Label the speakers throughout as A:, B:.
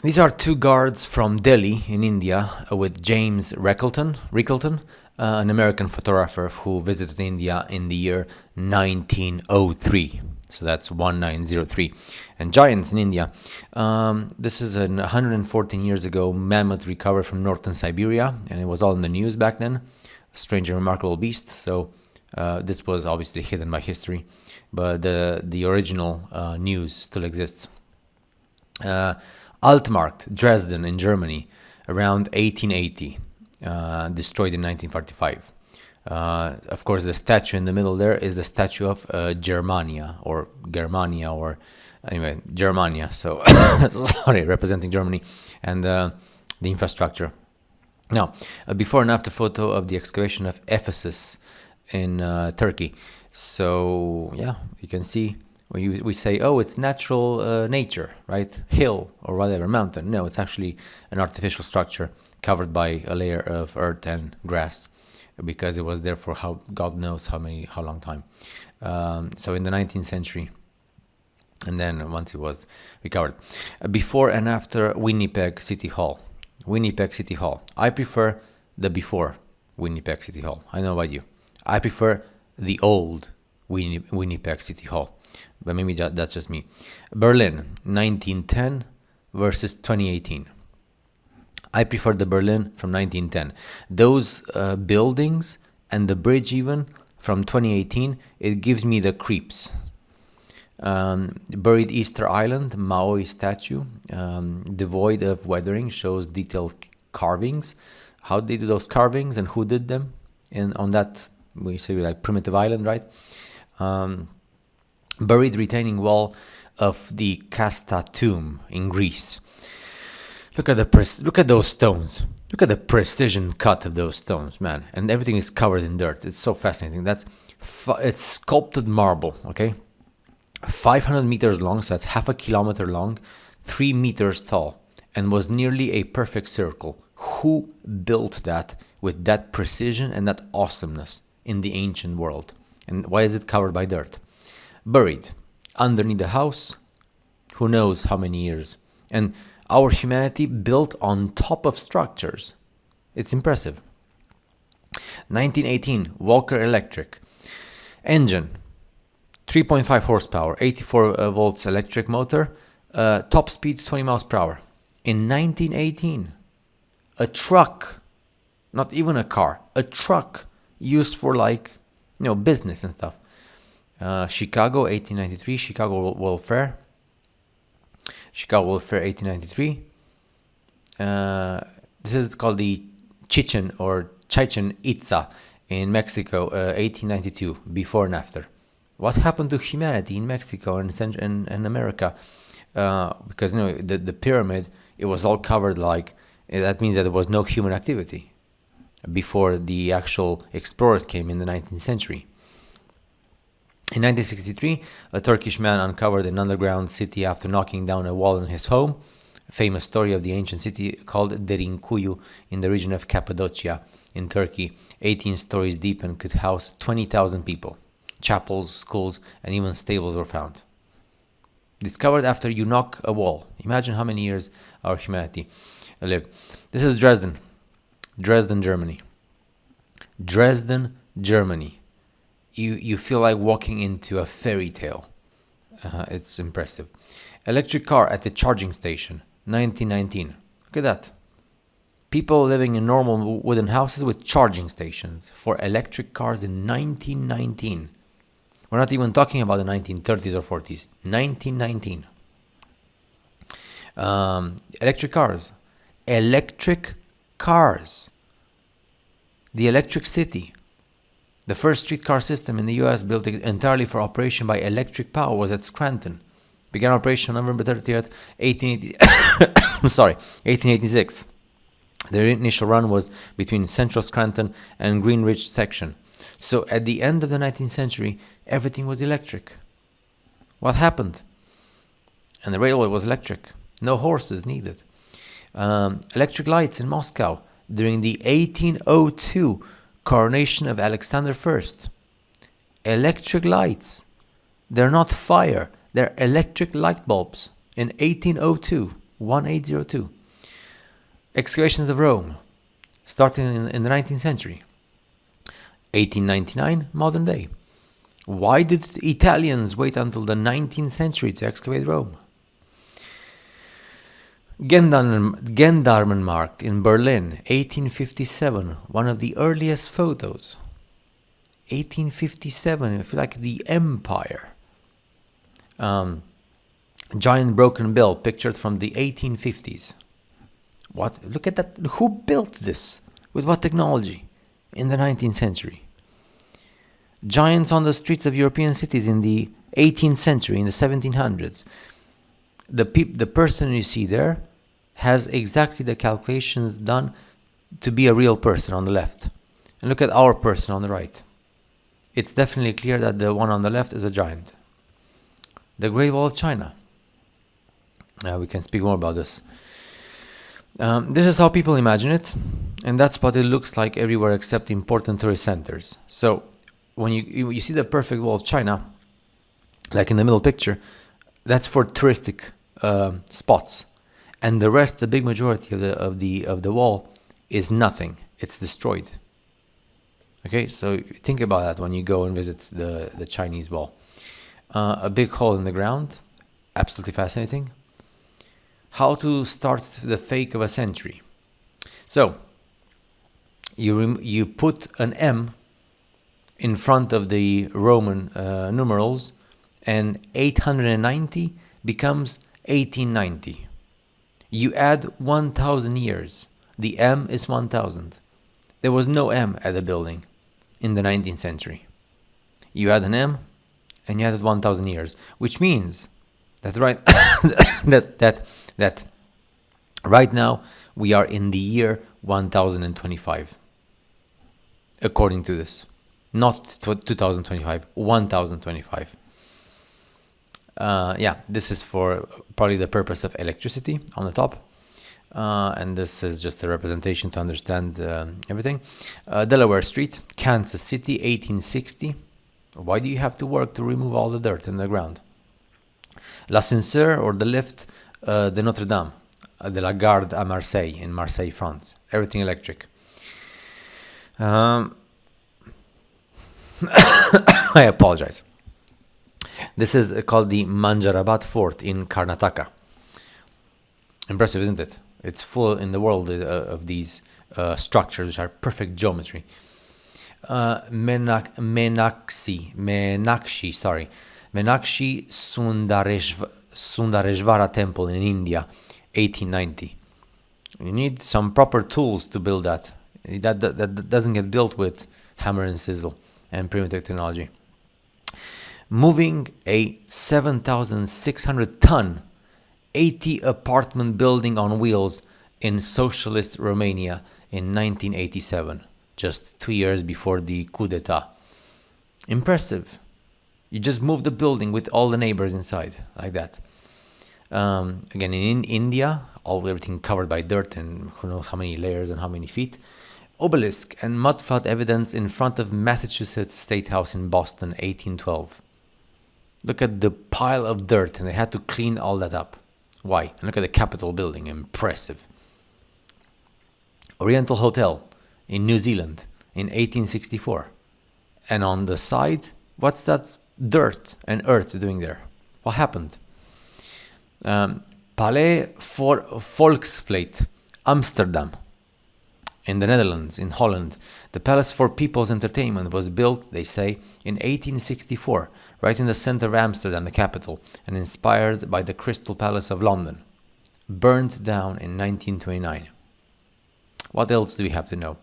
A: These are two guards from Delhi in India with James Rickelton, an American photographer who visited India in the year 1903. So that's 1903. And giants in India. This is 114 years ago. Mammoth recovered from northern Siberia, and it was all in the news back then. Strange and remarkable beast. So this was obviously hidden by history, but the original news still exists. Altmarkt, Dresden in Germany, around 1880, destroyed in 1945. Of course, the statue in the middle there is the statue of Germania, or Germania, or anyway, Germania. So, sorry, representing Germany and the infrastructure. Now, a before and after photo of the excavation of Ephesus in Turkey. So, yeah, you can see. We say, oh, it's natural nature, right? Hill or whatever, mountain. No, it's actually an artificial structure covered by a layer of earth and grass, because it was there for God knows how long time. So in the 19th century, and then once it was recovered. Before and after Winnipeg City Hall. Winnipeg City Hall. I prefer the before Winnipeg City Hall. I know about you. I prefer the old Winnipeg City Hall. But maybe that's just me. Berlin, 1910 versus 2018. I prefer the Berlin from 1910. Those buildings and the bridge even from 2018, it gives me the creeps. Buried Easter Island, Maui statue, devoid of weathering, shows detailed carvings. How they do those carvings and who did them on that, we say like primitive island, right? Buried retaining wall of the Casta tomb in Greece. Look at those stones. Look at the precision cut of those stones, man. And everything is covered in dirt. It's so fascinating. It's sculpted marble, okay? 500 meters long, so that's half a kilometer long, 3 meters tall, and was nearly a perfect circle. Who built that with that precision and that awesomeness in the ancient world? And why is it covered by dirt? Buried underneath the house, who knows how many years. And our humanity built on top of structures. It's impressive. 1918, Walker Electric. Engine, 3.5 horsepower, 84 volts electric motor, top speed 20 miles per hour. In 1918, a truck, not even a car, a truck used for business and stuff. Chicago, 1893, Chicago World Fair, 1893. This is called the Chichen Itza in Mexico, 1892, before and after. What happened to humanity in Mexico and America? Because the pyramid, it was all covered that means that there was no human activity before the actual explorers came in the 19th century. In 1963, a Turkish man uncovered an underground city after knocking down a wall in his home. A famous story of the ancient city called Derinkuyu in the region of Cappadocia in Turkey, 18 stories deep, and could house 20,000 people. Chapels, schools, and even stables were found. Discovered after you knock a wall. Imagine how many years our humanity lived. This is Dresden, Germany. Dresden, Germany. You feel like walking into a fairy tale. It's impressive. Electric car at the charging station, 1919. Look at that. People living in normal wooden houses with charging stations for electric cars in 1919. We're not even talking about the 1930s or 40s. 1919. Electric cars. Electric cars. The electric city. The first streetcar system in the U.S. built entirely for operation by electric power was at Scranton. Began operation on November 30th, 1886. Their initial run was between Central Scranton and Greenwich section. So at the end of the 19th century, everything was electric. What happened? And the railway was electric. No horses needed. Electric lights in Moscow during the 1802 coronation of Alexander I. Electric lights. They're not fire. They're electric light bulbs in 1802. 1802. Excavations of Rome, starting in the 19th century. 1899, modern day. Why did Italians wait until the 19th century to excavate Rome? Gendarmenmarkt in Berlin, 1857, one of the earliest photos. 1857, I feel like the empire. Giant broken bell pictured from the 1850s. What? Look at that. Who built this? With what technology? In the 19th century. Giants on the streets of European cities in the 18th century, in the 1700s. The person you see there has exactly the calculations done to be a real person on the left. And look at our person on the right. It's definitely clear that the one on the left is a giant. The Great Wall of China. We can speak more about this. This is how people imagine it, and that's what it looks like everywhere except important tourist centers. So when you see the perfect Wall of China, like in the middle picture, that's for touristic spots, and the rest, the big majority of the wall, is nothing. It's destroyed. Okay, so think about that when you go and visit the Chinese wall. A big hole in the ground, absolutely fascinating. How to start the fake of a century. So you put an M in front of the Roman numerals, and 890 becomes 1890. You add 1,000 years. The M is 1,000. There was no M at the building in the 19th century. You add an M, and you added 1,000 years, which means that that right now we are in the year 1025, according to this. Not 2025, 1025. This is for probably the purpose of electricity on the top. And this is just a representation to understand everything. Delaware Street, Kansas City, 1860. Why do you have to work to remove all the dirt in the ground? L'ascenseur, or the lift, de Notre Dame, de la Garde à Marseille, in Marseille, France. Everything electric. I apologize. This is called the Manjarabat Fort in Karnataka. Impressive, isn't it? It's full in the world of these structures which are perfect geometry. Menakshi Sundareshvara Temple in India, 1890. You need some proper tools to build that. That doesn't get built with hammer and sizzle and primitive technology. Moving a 7,600 ton 80 apartment building on wheels in socialist Romania in 1987, just 2 years before the coup d'etat. Impressive. You just move the building with all the neighbors inside, like that. Again, in India, everything covered by dirt and who knows how many layers and how many feet. Obelisk and mud flood evidence in front of Massachusetts State House in Boston, 1812. Look at the pile of dirt, and they had to clean all that up. Why? And look at the Capitol building, impressive. Oriental Hotel in New Zealand in 1864. And on the side, what's that dirt and earth doing there? What happened? Palais for Volksvleit, Amsterdam. In the Netherlands, in Holland, the Palace for People's Entertainment was built, they say, in 1864, right in the center of Amsterdam, the capital, and inspired by the Crystal Palace of London. Burned down in 1929. What else do we have to know?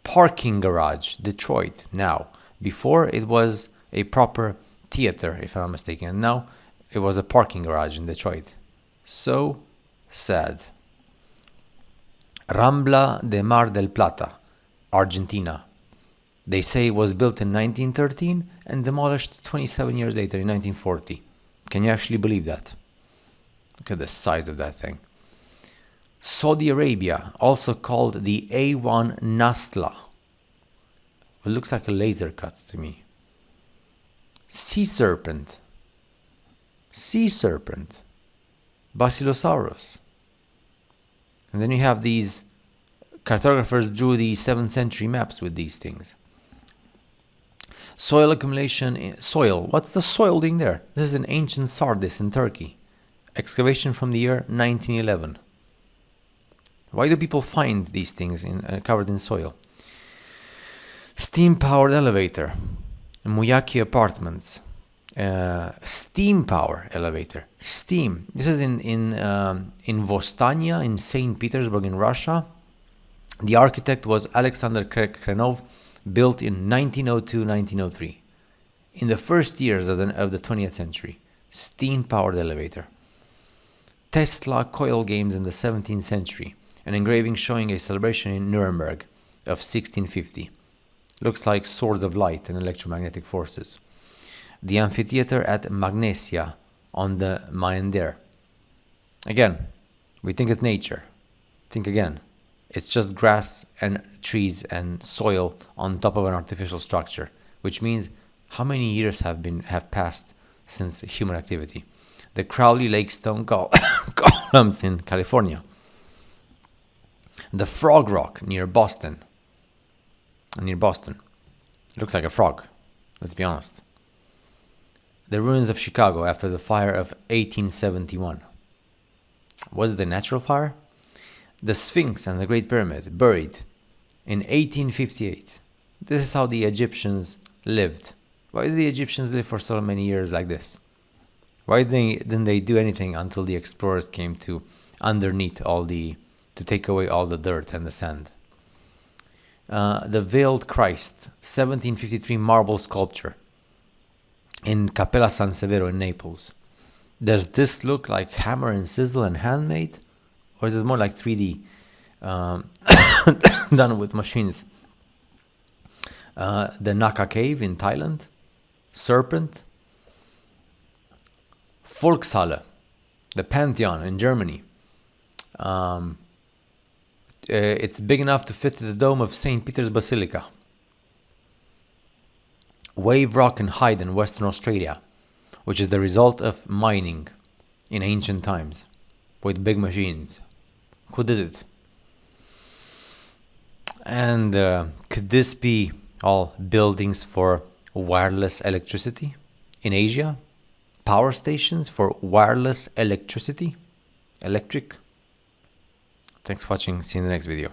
A: Parking garage, Detroit, now. Before, it was a proper theater, if I'm not mistaken, and now it was a parking garage in Detroit. So sad. Rambla de Mar del Plata, Argentina. They say it was built in 1913 and demolished 27 years later in 1940. Can you actually believe that? Look at the size of that thing. Saudi Arabia, also called the A1 Nasla. It looks like a laser cut to me. Sea serpent. Basilosaurus. And then you have these cartographers drew the 7th century maps with these things. Soil accumulation in soil. What's the soil doing there? This is an ancient Sardis in Turkey. Excavation from the year 1911. Why do people find these things covered in soil? Steam-powered elevator. Muyaki apartments. Steam power elevator. Steam. This is in Vostania in St. Petersburg in Russia. The architect was Alexander Krenov, built in 1902-1903. In the first years of the 20th century. Steam-powered elevator. Tesla coil games in the 17th century. An engraving showing a celebration in Nuremberg of 1650. Looks like swords of light and electromagnetic forces. The amphitheater at Magnesia on the Maender. Again, we think it's nature. Think again. It's just grass and trees and soil on top of an artificial structure, which means how many years have passed since human activity. The Crowley Lake stone columns in California. The Frog Rock near Boston. Looks like a frog, let's be honest. The ruins of Chicago after the fire of 1871. Was it a natural fire? The Sphinx and the Great Pyramid, buried in 1858. This is how the Egyptians lived. Why did the Egyptians live for so many years like this? Why didn't they do anything until the explorers came to take away all the dirt and the sand? The Veiled Christ, 1753 marble sculpture in Cappella San Severo in Naples. Does this look like hammer and sizzle and handmade? Or is it more like 3D done with machines? The Naka Cave in Thailand. Serpent. Volkshalle, the Pantheon in Germany. It's big enough to fit the dome of St. Peter's Basilica. Wave Rock and Hyde in Western Australia, which is the result of mining in ancient times with big machines. Who did it? And could this be all buildings for wireless electricity in Asia? Power stations for wireless electricity? Electric? Thanks for watching. See you in the next video.